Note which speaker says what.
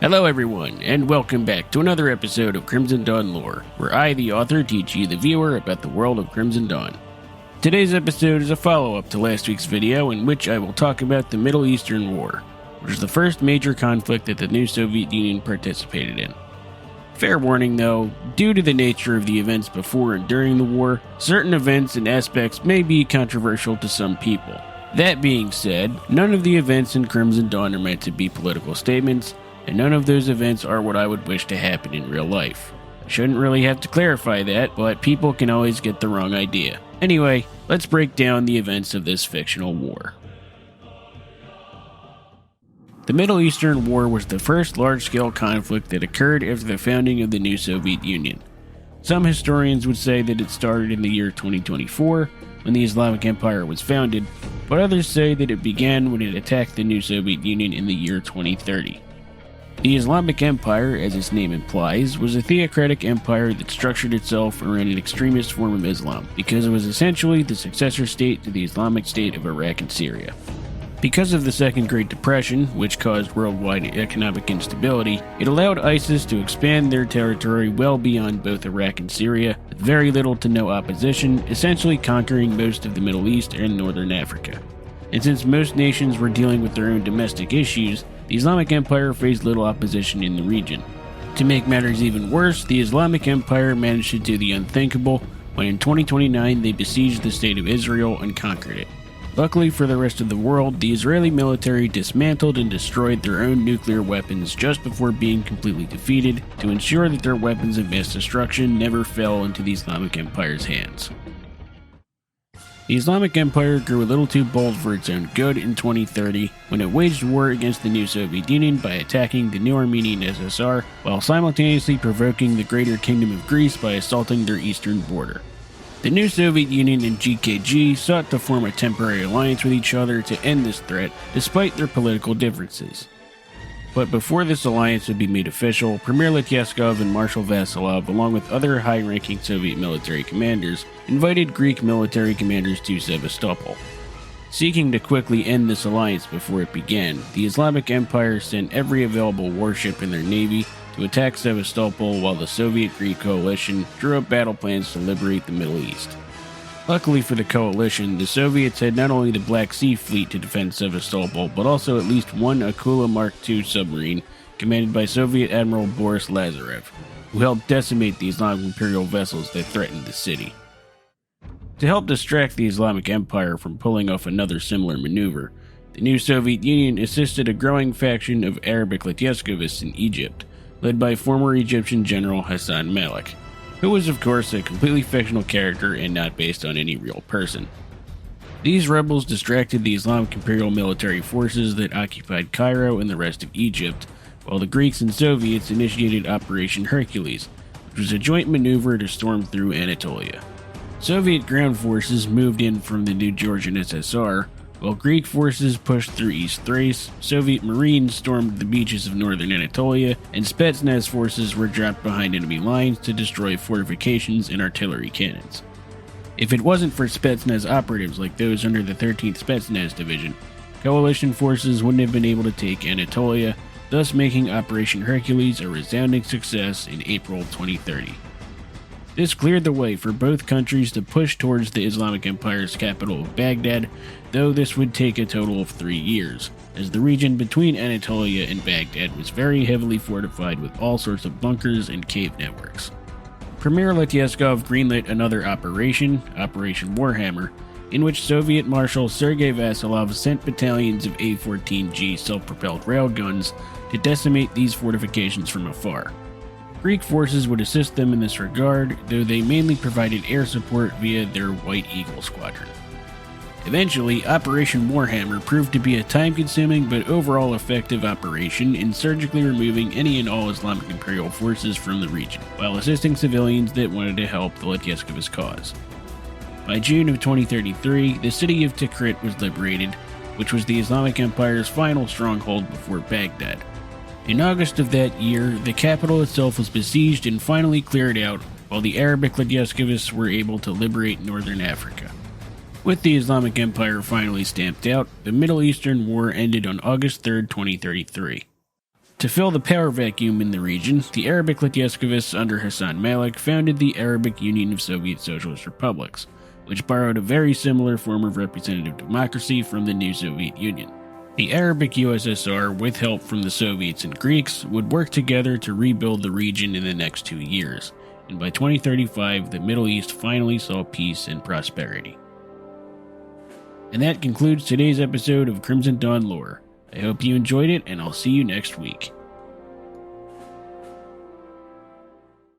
Speaker 1: Hello everyone, and welcome back to another episode of Crimson Dawn Lore, where I, the author, teach you, the viewer, about the world of Crimson Dawn. Today's episode is a follow-up to last week's video in which I will talk about the Middle Eastern War, which is the first major conflict that the new Soviet Union participated in. Fair warning though, due to the nature of the events before and during the war, certain events and aspects may be controversial to some people. That being said, none of the events in Crimson Dawn are meant to be political statements, and none of those events are what I would wish to happen in real life. I shouldn't really have to clarify that, but people can always get the wrong idea. Anyway, let's break down the events of this fictional war. The Middle Eastern War was the first large-scale conflict that occurred after the founding of the new Soviet Union. Some historians would say that it started in the year 2024, when the Islamic Empire was founded, but others say that it began when it attacked the new Soviet Union in the year 2030. The Islamic Empire, as its name implies, was a theocratic empire that structured itself around an extremist form of Islam, because it was essentially the successor state to the Islamic State of Iraq and Syria. Because of the Second Great Depression, which caused worldwide economic instability, it allowed ISIS to expand their territory well beyond both Iraq and Syria, with very little to no opposition, essentially conquering most of the Middle East and Northern Africa. And since most nations were dealing with their own domestic issues, the Islamic Empire faced little opposition in the region. To make matters even worse, the Islamic Empire managed to do the unthinkable when in 2029 they besieged the state of Israel and conquered it. Luckily for the rest of the world, the Israeli military dismantled and destroyed their own nuclear weapons just before being completely defeated to ensure that their weapons of mass destruction never fell into the Islamic Empire's hands. The Islamic Empire grew a little too bold for its own good in 2030 when it waged war against the new Soviet Union by attacking the new Armenian SSR while simultaneously provoking the Greater Kingdom of Greece by assaulting their eastern border. The new Soviet Union and GKG sought to form a temporary alliance with each other to end this threat despite their political differences. But before this alliance would be made official, Premier Letyeskov and Marshal Vasilov, along with other high-ranking Soviet military commanders, invited Greek military commanders to Sevastopol. Seeking to quickly end this alliance before it began, the Islamic Empire sent every available warship in their navy to attack Sevastopol while the Soviet-Greek coalition drew up battle plans to liberate the Middle East. Luckily for the coalition, the Soviets had not only the Black Sea Fleet to defend Sevastopol, but also at least one Akula Mark II submarine commanded by Soviet Admiral Boris Lazarev, who helped decimate the Islamic imperial vessels that threatened the city. To help distract the Islamic Empire from pulling off another similar maneuver, the new Soviet Union assisted a growing faction of Arabic Letyeskovists in Egypt, led by former Egyptian General Hassan Malik, who was of course a completely fictional character and not based on any real person. These rebels distracted the Islamic imperial military forces that occupied Cairo and the rest of Egypt, while the Greeks and Soviets initiated Operation Hercules, which was a joint maneuver to storm through Anatolia. Soviet ground forces moved in from the new Georgian SSR, while Greek forces pushed through East Thrace, Soviet Marines stormed the beaches of northern Anatolia, and Spetsnaz forces were dropped behind enemy lines to destroy fortifications and artillery cannons. If it wasn't for Spetsnaz operatives like those under the 13th Spetsnaz Division, coalition forces wouldn't have been able to take Anatolia, thus making Operation Hercules a resounding success in April 2030. This cleared the way for both countries to push towards the Islamic Empire's capital of Baghdad, though this would take a total of 3 years, as the region between Anatolia and Baghdad was very heavily fortified with all sorts of bunkers and cave networks. Premier Letyeskov greenlit another operation, Operation Warhammer, in which Soviet Marshal Sergei Vasilov sent battalions of A-14G self-propelled railguns to decimate these fortifications from afar. Greek forces would assist them in this regard, though they mainly provided air support via their White Eagle Squadron. Eventually, Operation Warhammer proved to be a time-consuming but overall effective operation in surgically removing any and all Islamic imperial forces from the region, while assisting civilians that wanted to help the Letyeskov's cause. By June of 2033, the city of Tikrit was liberated, which was the Islamic Empire's final stronghold before Baghdad. In August of that year, the capital itself was besieged and finally cleared out, while the Arabic Letyeskovists were able to liberate northern Africa. With the Islamic Empire finally stamped out, the Middle Eastern War ended on August 3, 2033. To fill the power vacuum in the region, the Arabic Letyaskovists under Hassan Malik founded the Arabic Union of Soviet Socialist Republics, which borrowed a very similar form of representative democracy from the new Soviet Union. The Arabic USSR, with help from the Soviets and Greeks, would work together to rebuild the region in the next 2 years, and by 2035, the Middle East finally saw peace and prosperity. And that concludes today's episode of Crimson Dawn Lore. I hope you enjoyed it, and I'll see you next week.